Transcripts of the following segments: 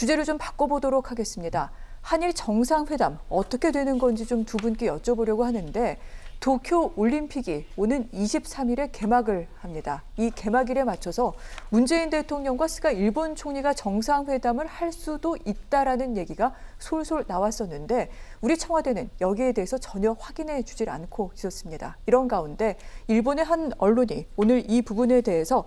주제를 좀 바꿔보도록 하겠습니다. 한일 정상회담 어떻게 되는 건지 좀 두 분께 여쭤보려고 하는데 도쿄 올림픽이 오는 23일에 개막을 합니다. 이 개막일에 맞춰서 문재인 대통령과 스가 일본 총리가 정상회담을 할 수도 있다라는 얘기가 솔솔 나왔었는데 우리 청와대는 여기에 대해서 전혀 확인해 주질 않고 있었습니다. 이런 가운데 일본의 한 언론이 오늘 이 부분에 대해서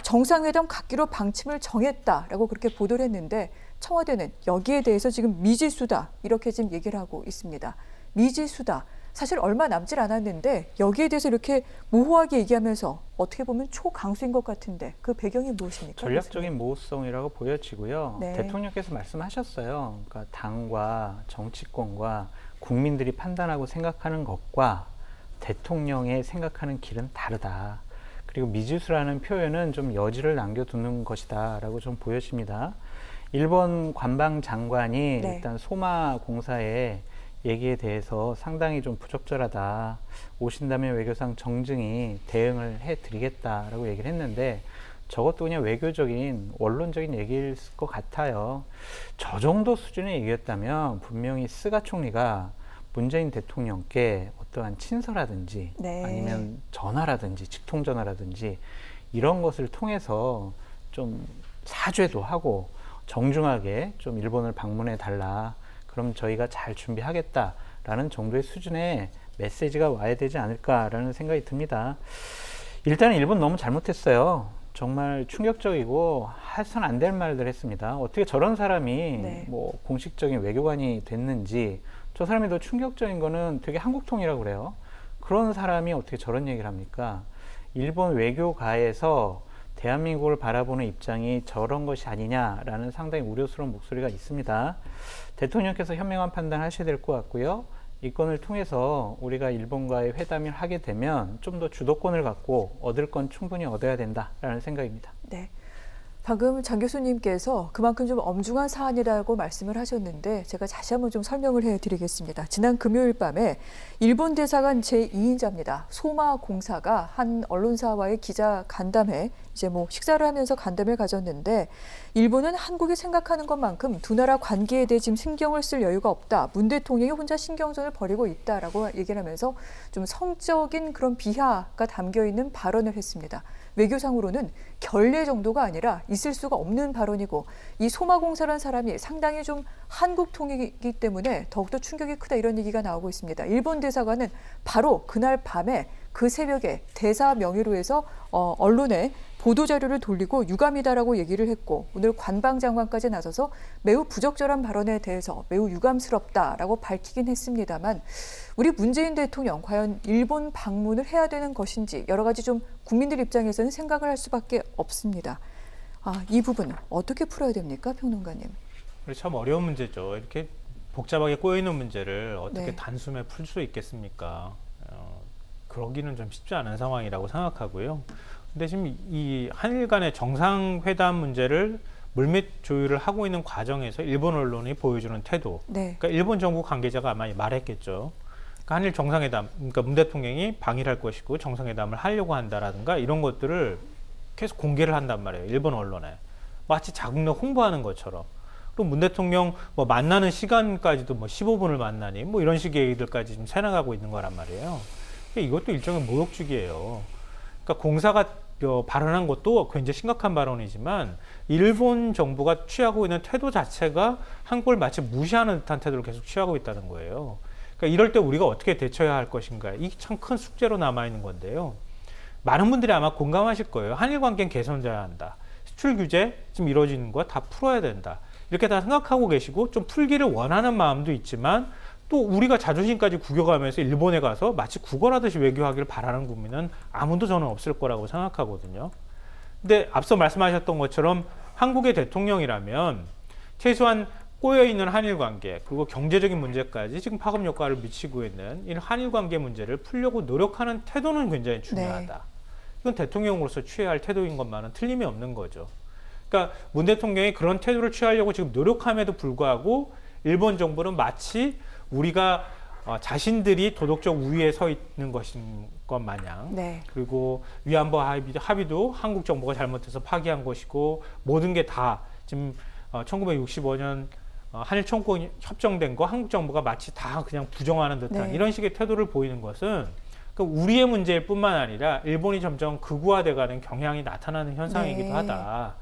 정상회담 갖기로 방침을 정했다라고 그렇게 보도를 했는데 청와대는 여기에 대해서 지금 미지수다 이렇게 지금 얘기를 하고 있습니다. 미지수다. 사실 얼마 남질 않았는데 여기에 대해서 이렇게 모호하게 얘기하면서 어떻게 보면 초강수인 것 같은데 그 배경이 무엇입니까? 전략적인 모호성이라고 보여지고요. 네. 대통령께서 말씀하셨어요. 그러니까 당과 정치권과 국민들이 판단하고 생각하는 것과 대통령의 생각하는 길은 다르다. 그리고 미지수라는 표현은 좀 여지를 남겨두는 것이다라고 좀 보여집니다. 일본 관방장관이 네. 일단 소마 공사에 얘기에 대해서 상당히 좀 부적절하다. 오신다면 외교상 정증이 대응을 해드리겠다라고 얘기를 했는데 저것도 그냥 외교적인 원론적인 얘기일 것 같아요. 저 정도 수준의 얘기였다면 분명히 스가 총리가 문재인 대통령께 어떠한 친서라든지 네. 아니면 전화라든지 직통전화라든지 이런 것을 통해서 좀 사죄도 하고 정중하게 좀 일본을 방문해 달라. 그럼 저희가 잘 준비하겠다라는 정도의 수준의 메시지가 와야 되지 않을까라는 생각이 듭니다. 일단은 일본 너무 잘못했어요. 정말 충격적이고 해서는 안 될 말들 했습니다. 어떻게 저런 사람이 네. 뭐 공식적인 외교관이 됐는지 저 사람이 더 충격적인 거는 되게 한국통이라고 그래요. 그런 사람이 어떻게 저런 얘기를 합니까? 일본 외교가에서 대한민국을 바라보는 입장이 저런 것이 아니냐라는 상당히 우려스러운 목소리가 있습니다. 대통령께서 현명한 판단하셔야 될 것 같고요. 이 건을 통해서 우리가 일본과의 회담을 하게 되면 좀 더 주도권을 갖고 얻을 건 충분히 얻어야 된다라는 생각입니다. 네. 방금 장 교수님께서 그만큼 좀 엄중한 사안이라고 말씀을 하셨는데 제가 다시 한번 좀 설명을 해드리겠습니다. 지난 금요일 밤에 일본 대사관 제2인자입니다. 소마 공사가 한 언론사와의 기자 간담회, 이제 뭐 식사를 하면서 간담회를 가졌는데 일본은 한국이 생각하는 것만큼 두 나라 관계에 대해 지금 신경을 쓸 여유가 없다. 문 대통령이 혼자 신경전을 벌이고 있다라고 얘기를 하면서 좀 성적인 그런 비하가 담겨 있는 발언을 했습니다. 외교상으로는 결례 정도가 아니라 있을 수가 없는 발언이고 이 소마공사라는 사람이 상당히 좀 한국통이기 때문에 더욱더 충격이 크다 이런 얘기가 나오고 있습니다. 일본 대사관은 바로 그날 밤에 그 새벽에 대사 명의로 해서 언론에 보도자료를 돌리고 유감이다라고 얘기를 했고 오늘 관방장관까지 나서서 매우 부적절한 발언에 대해서 매우 유감스럽다라고 밝히긴 했습니다만 우리 문재인 대통령 과연 일본 방문을 해야 되는 것인지 여러 가지 좀 국민들 입장에서는 생각을 할 수밖에 없습니다. 이 부분은 어떻게 풀어야 됩니까, 평론가님? 참 어려운 문제죠. 이렇게 복잡하게 꼬여있는 문제를 어떻게 네. 단숨에 풀 수 있겠습니까? 그러기는 좀 쉽지 않은 상황이라고 생각하고요. 근데 지금 이 한일 간의 정상회담 문제를 물밑 조율을 하고 있는 과정에서 일본 언론이 보여주는 태도. 네. 그러니까 일본 정부 관계자가 아마 말했겠죠. 그러니까 한일 정상회담, 그러니까 문 대통령이 방일할 것이고 정상회담을 하려고 한다라든가 이런 것들을 계속 공개를 한단 말이에요. 일본 언론에. 마치 자국내 홍보하는 것처럼. 또 문 대통령 뭐 만나는 시간까지도 뭐 15분을 만나니 뭐 이런 식의 얘기들까지 지금 새나가고 있는 거란 말이에요. 이것도 일종의 모욕주기예요. 그러니까 공사가 발언한 것도 굉장히 심각한 발언이지만 일본 정부가 취하고 있는 태도 자체가 한국을 마치 무시하는 듯한 태도를 계속 취하고 있다는 거예요. 그러니까 이럴 때 우리가 어떻게 대처해야 할 것인가. 이게 참 큰 숙제로 남아있는 건데요. 많은 분들이 아마 공감하실 거예요. 한일 관계는 개선돼야 한다. 수출 규제 지금 이루어지는 거 다 풀어야 된다. 이렇게 다 생각하고 계시고 좀 풀기를 원하는 마음도 있지만 또 우리가 자존심까지 구겨가면서 일본에 가서 마치 구걸하듯이 외교하기를 바라는 국민은 아무도 저는 없을 거라고 생각하거든요. 근데 앞서 말씀하셨던 것처럼 한국의 대통령이라면 최소한 꼬여있는 한일 관계 그리고 경제적인 문제까지 지금 파급 효과를 미치고 있는 이 한일 관계 문제를 풀려고 노력하는 태도는 굉장히 중요하다. 네. 이건 대통령으로서 취해야 할 태도인 것만은 틀림이 없는 거죠. 그러니까 문 대통령이 그런 태도를 취하려고 지금 노력함에도 불구하고 일본 정부는 마치 우리가 자신들이 도덕적 우위에 서 있는 것인 것 마냥 네. 그리고 위안부 합의도 한국 정부가 잘못해서 파기한 것이고 모든 게 다 지금 1965년 한일 청구권 협정된 거 한국 정부가 마치 다 그냥 부정하는 듯한 네. 이런 식의 태도를 보이는 것은 우리의 문제일 뿐만 아니라 일본이 점점 극우화돼가는 경향이 나타나는 현상이기도 네. 하다.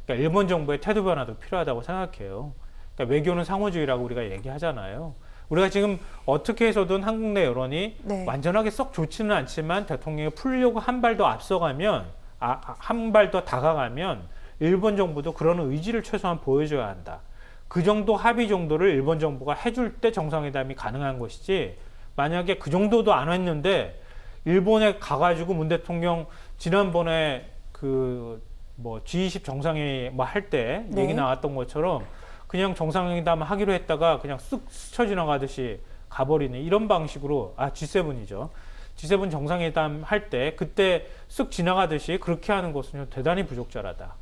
그러니까 일본 정부의 태도 변화도 필요하다고 생각해요. 그러니까 외교는 상호주의라고 우리가 얘기하잖아요. 우리가 지금 어떻게 해서든 한국 내 여론이 네. 완전하게 썩 좋지는 않지만 대통령이 풀려고 한 발 더 앞서가면, 한 발 더 다가가면 일본 정부도 그런 의지를 최소한 보여줘야 한다. 그 정도 합의 정도를 일본 정부가 해줄 때 정상회담이 가능한 것이지, 만약에 그 정도도 안 했는데 일본에 가가지고 문 대통령 지난번에 G20 정상회의 할 때 네. 얘기 나왔던 것처럼 그냥 정상회담 하기로 했다가 그냥 쓱 스쳐 지나가듯이 가버리는 이런 방식으로, G7이죠. G7 정상회담 할 때 그때 쓱 지나가듯이 그렇게 하는 것은 대단히 부적절하다.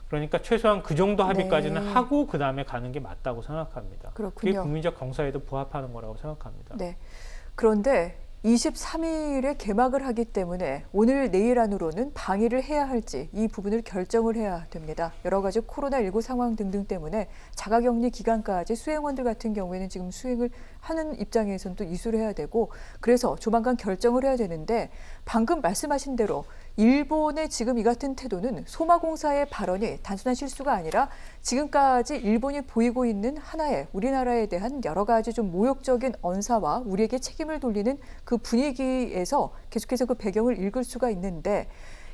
그러니까 최소한 그 정도 합의까지는 네. 하고 그 다음에 가는 게 맞다고 생각합니다. 그렇군요. 그게 국민적 경사에도 부합하는 거라고 생각합니다. 네. 그런데 23일에 개막을 하기 때문에 오늘 내일 안으로는 방일을 해야 할지 이 부분을 결정을 해야 됩니다. 여러 가지 코로나19 상황 등등 때문에 자가격리 기간까지 수행원들 같은 경우에는 지금 수행을 하는 입장에서는 또 이수를 해야 되고, 그래서 조만간 결정을 해야 되는데, 방금 말씀하신 대로 일본의 지금 이 같은 태도는 소마공사의 발언이 단순한 실수가 아니라 지금까지 일본이 보이고 있는 하나의 우리나라에 대한 여러 가지 좀 모욕적인 언사와 우리에게 책임을 돌리는 그 분위기에서 계속해서 그 배경을 읽을 수가 있는데,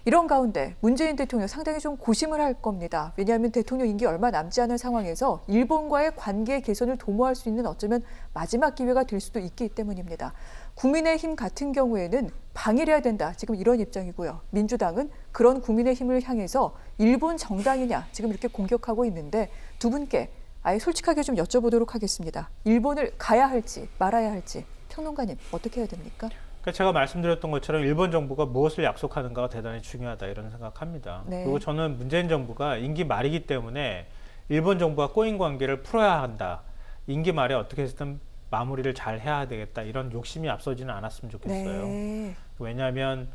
이런 가운데 문재인 대통령 상당히 좀 고심을 할 겁니다. 왜냐하면 대통령 임기 얼마 남지 않은 상황에서 일본과의 관계 개선을 도모할 수 있는 어쩌면 마지막 기회가 될 수도 있기 때문입니다. 국민의힘 같은 경우에는 방일해야 된다, 지금 이런 입장이고요. 민주당은 그런 국민의힘을 향해서 일본 정당이냐 지금 이렇게 공격하고 있는데, 두 분께 아예 솔직하게 좀 여쭤보도록 하겠습니다. 일본을 가야 할지 말아야 할지 평론가님 어떻게 해야 됩니까? 그러니까 제가 말씀드렸던 것처럼 일본 정부가 무엇을 약속하는가가 대단히 중요하다 이런 생각합니다. 네. 그리고 저는 문재인 정부가 임기 말이기 때문에 일본 정부와 꼬인 관계를 풀어야 한다. 임기 말에 어떻게 해서든 마무리를 잘 해야 되겠다. 이런 욕심이 앞서지는 않았으면 좋겠어요. 네. 왜냐하면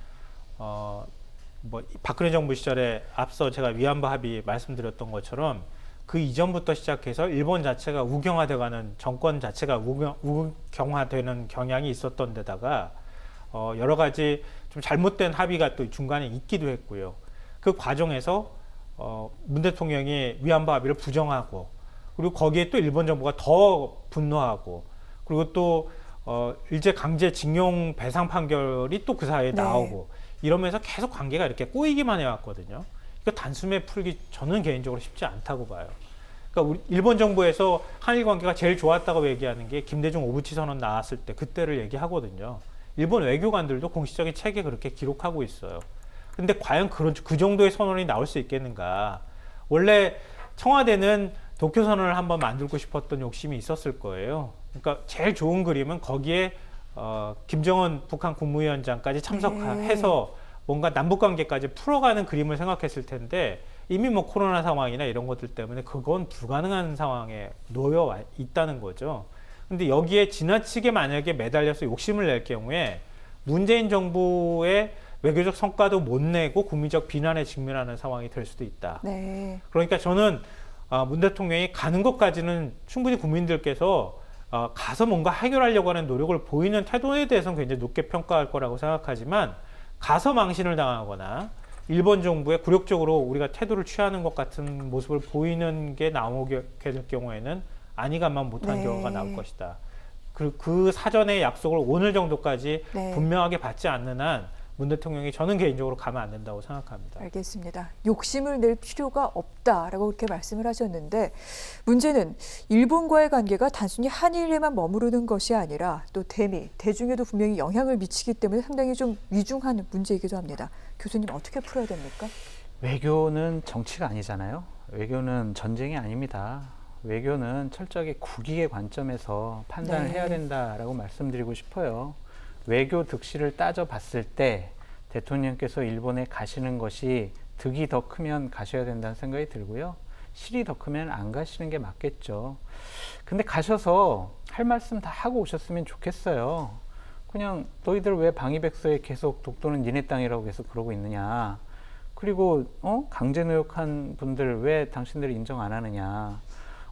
박근혜 정부 시절에 앞서 제가 위안부 합의 말씀드렸던 것처럼 그 이전부터 시작해서 일본 자체가 우경화돼가는, 정권 자체가 우경화되는 경향이 있었던 데다가 여러 가지 좀 잘못된 합의가 또 중간에 있기도 했고요. 그 과정에서 문 대통령이 위안부 합의를 부정하고, 그리고 거기에 또 일본 정부가 더 분노하고, 그리고 또 일제 강제 징용 배상 판결이 또 그 사이에 네. 나오고, 이러면서 계속 관계가 이렇게 꼬이기만 해왔거든요. 이거 단숨에 풀기 저는 개인적으로 쉽지 않다고 봐요. 그러니까 우리 일본 정부에서 한일 관계가 제일 좋았다고 얘기하는 게 김대중 오부치 선언 나왔을 때 그때를 얘기하거든요. 일본 외교관들도 공식적인 책에 그렇게 기록하고 있어요. 근데 과연 그 정도의 선언이 나올 수 있겠는가? 원래 청와대는 도쿄 선언을 한번 만들고 싶었던 욕심이 있었을 거예요. 그러니까 제일 좋은 그림은 거기에 김정은 북한 국무위원장까지 참석해서 뭔가 남북 관계까지 풀어가는 그림을 생각했을 텐데, 이미 코로나 상황이나 이런 것들 때문에 그건 불가능한 상황에 놓여 있다는 거죠. 근데 여기에 지나치게 만약에 매달려서 욕심을 낼 경우에 문재인 정부의 외교적 성과도 못 내고 국민적 비난에 직면하는 상황이 될 수도 있다. 네. 그러니까 저는 문 대통령이 가는 것까지는 충분히 국민들께서 가서 뭔가 해결하려고 하는 노력을 보이는 태도에 대해서는 굉장히 높게 평가할 거라고 생각하지만, 가서 망신을 당하거나 일본 정부에 굴욕적으로 우리가 태도를 취하는 것 같은 모습을 보이는 게 나오게 될 경우에는 아니가만 못한 네. 경우가 나올 것이다. 그 사전의 약속을 오늘 정도까지 네. 분명하게 받지 않는 한 문 대통령이 저는 개인적으로 가면 안 된다고 생각합니다. 알겠습니다. 욕심을 낼 필요가 없다라고 그렇게 말씀을 하셨는데, 문제는 일본과의 관계가 단순히 한일에만 머무르는 것이 아니라 또 대미, 대중에도 분명히 영향을 미치기 때문에 상당히 좀 위중한 문제이기도 합니다. 교수님 어떻게 풀어야 됩니까? 외교는 정치가 아니잖아요. 외교는 전쟁이 아닙니다. 외교는 철저하게 국익의 관점에서 판단을 네. 해야 된다라고 말씀드리고 싶어요. 외교 득실을 따져봤을 때 대통령께서 일본에 가시는 것이 득이 더 크면 가셔야 된다는 생각이 들고요. 실이 더 크면 안 가시는 게 맞겠죠. 근데 가셔서 할 말씀 다 하고 오셨으면 좋겠어요. 그냥 너희들 왜 방위백서에 계속 독도는 니네 땅이라고 계속 그러고 있느냐. 그리고 강제노역한 분들 왜 당신들이 인정 안 하느냐.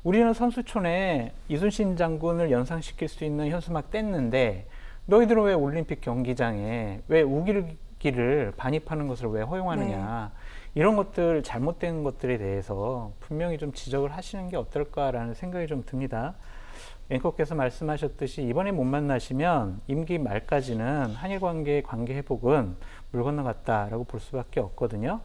우리는 선수촌에 이순신 장군을 연상시킬 수 있는 현수막 뗐는데 너희들은 왜 올림픽 경기장에 왜 우길기를 반입하는 것을 왜 허용하느냐. 이런 것들, 잘못된 것들에 대해서 분명히 좀 지적을 하시는 게 어떨까라는 생각이 좀 듭니다. 앵커께서 말씀하셨듯이 이번에 못 만나시면 임기 말까지는 한일 관계 회복은 물 건너갔다라고 볼 수밖에 없거든요.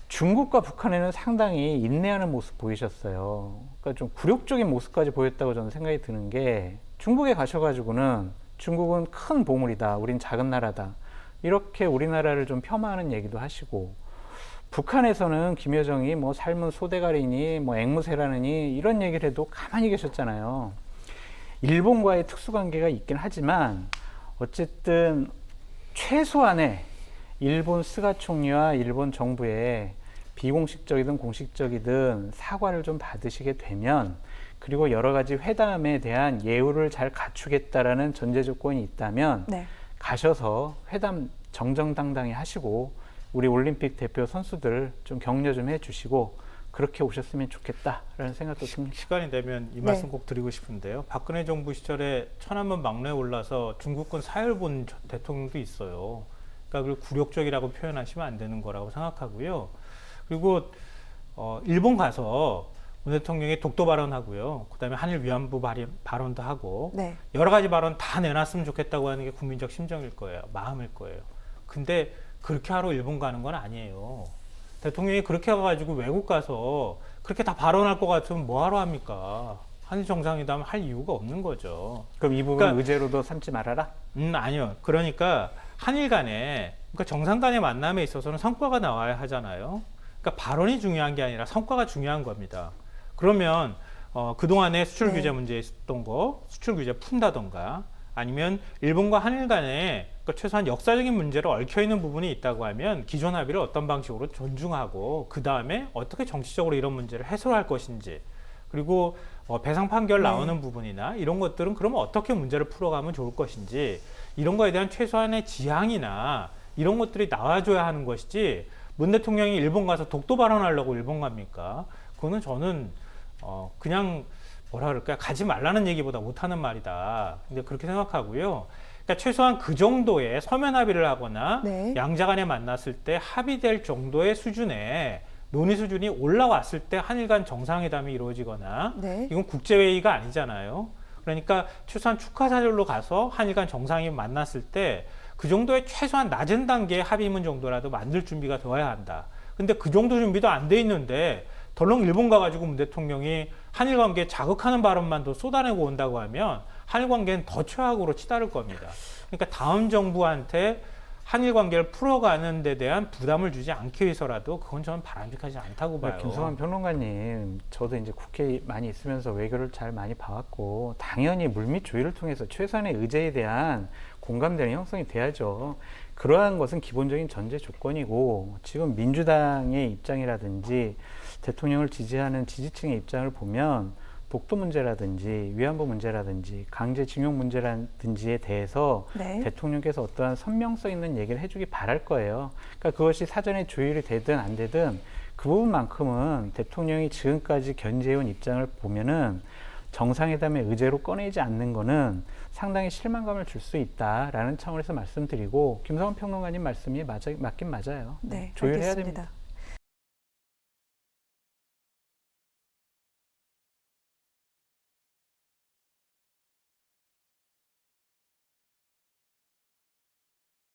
중국과 북한에는 상당히 인내하는 모습 보이셨어요. 그러니까 좀 굴욕적인 모습까지 보였다고 저는 생각이 드는 게 중국에 가셔가지고는 중국은 큰 보물이다. 우린 작은 나라다. 이렇게 우리나라를 좀 폄하하는 얘기도 하시고 북한에서는 김여정이 뭐 삶은 소대가리니 뭐 앵무새라느니 이런 얘기를 해도 가만히 계셨잖아요. 일본과의 특수관계가 있긴 하지만 어쨌든 최소한의 일본 스가 총리와 일본 정부의 비공식적이든 공식적이든 사과를 좀 받으시게 되면 그리고 여러 가지 회담에 대한 예우를 잘 갖추겠다라는 전제 조건이 있다면 네. 가셔서 회담 정정당당히 하시고 우리 올림픽 대표 선수들 좀 격려 좀 해주시고 그렇게 오셨으면 좋겠다라는 생각도 듭니다. 시간이 되면 이 말씀 꼭 드리고 싶은데요. 박근혜 정부 시절에 천안문 막내에 올라서 중국군 사열 본 대통령도 있어요. 그러니까 그걸 굴욕적이라고 표현하시면 안 되는 거라고 생각하고요. 그리고 일본 가서 문 대통령이 독도 발언하고요. 그다음에 한일 위안부 발언도 하고 네. 여러 가지 발언 다 내놨으면 좋겠다고 하는 게 국민적 심정일 거예요. 마음일 거예요. 근데 그렇게 하러 일본 가는 건 아니에요. 대통령이 그렇게 가가지고 외국 가서 그렇게 다 발언할 것 같으면 뭐하러 합니까? 한일 정상회담 할 이유가 없는 거죠. 그럼 이 부분 그러니까, 의제로도 삼지 말아라? 아니요. 그러니까 한일 간에 그러니까 정상 간의 만남에 있어서는 성과가 나와야 하잖아요. 그러니까 발언이 중요한 게 아니라 성과가 중요한 겁니다. 그러면 그동안에 수출 규제 문제 있었던 거 수출 규제 푼다던가 아니면 일본과 한일 간에 그러니까 최소한 역사적인 문제로 얽혀있는 부분이 있다고 하면 기존 합의를 어떤 방식으로 존중하고 그 다음에 어떻게 정치적으로 이런 문제를 해소할 것인지 그리고 배상 판결 나오는 부분이나 이런 것들은 그러면 어떻게 문제를 풀어가면 좋을 것인지 이런 거에 대한 최소한의 지향이나 이런 것들이 나와줘야 하는 것이지 문 대통령이 일본 가서 독도 발언하려고 일본 갑니까? 그거는 저는 그냥 뭐라 그럴까요? 가지 말라는 얘기보다 못하는 말이다. 근데 그렇게 생각하고요. 그러니까 최소한 그 정도의 서면 합의를 하거나 양자 간에 만났을 때 합의될 정도의 수준의 논의 수준이 올라왔을 때 한일 간 정상회담이 이루어지거나 이건 국제회의가 아니잖아요. 그러니까 최소한 축하사절로 가서 한일 간 정상이 만났을 때 그 정도의 최소한 낮은 단계의 합의문 정도라도 만들 준비가 되어야 한다. 근데 그 정도 준비도 안 돼 있는데 덜렁 일본 가가지고 문 대통령이 한일 관계 자극하는 발언만 더 쏟아내고 온다고 하면 한일 관계는 더 최악으로 치달을 겁니다. 그러니까 다음 정부한테 한일 관계를 풀어가는 데 대한 부담을 주지 않기 위해서라도 그건 저는 바람직하지 않다고 봐요. 김성환 평론가님, 저도 이제 국회에 많이 있으면서 외교를 잘 많이 봐왔고 당연히 물밑 조율을 통해서 최소한의 의제에 대한 공감대는 형성이 돼야죠. 그러한 것은 기본적인 전제 조건이고 지금 민주당의 입장이라든지 대통령을 지지하는 지지층의 입장을 보면 독도 문제라든지 위안부 문제라든지 강제징용 문제라든지에 대해서 대통령께서 어떠한 선명성 있는 얘기를 해주기 바랄 거예요. 그러니까 그것이 사전에 조율이 되든 안 되든 그 부분만큼은 대통령이 지금까지 견제해온 입장을 보면은 정상회담의 의제로 꺼내지 않는 거는 상당히 실망감을 줄 수 있다라는 차원에서 말씀드리고 김성환 평론가님 말씀이 맞긴 맞아요. 네, 조율해야 알겠습니다. 됩니다.